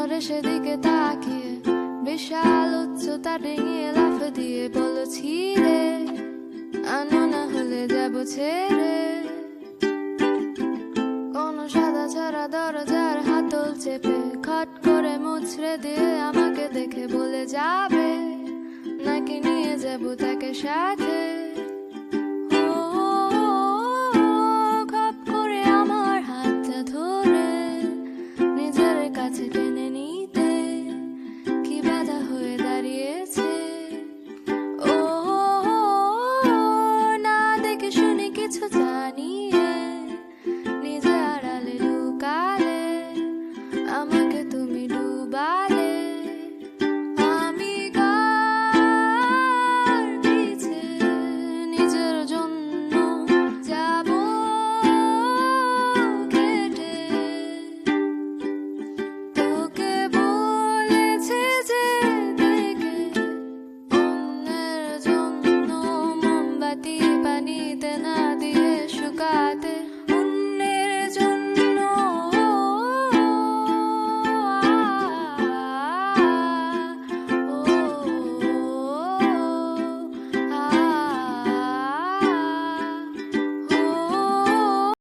ধরে সেদিকে তাকিয়ে বিশাল উচ্চতা ডিঙিয়ে লাফ দিয়ে বলছি রে, আনো না হলে যাব ছেড়ে। কোন সাদা ছাড়া দরজার হাতল চেপে খট করে মুচড়ে দিয়ে আমাকে দেখে বলে যাবে নাকি নিয়ে যাব তাকে সাথে।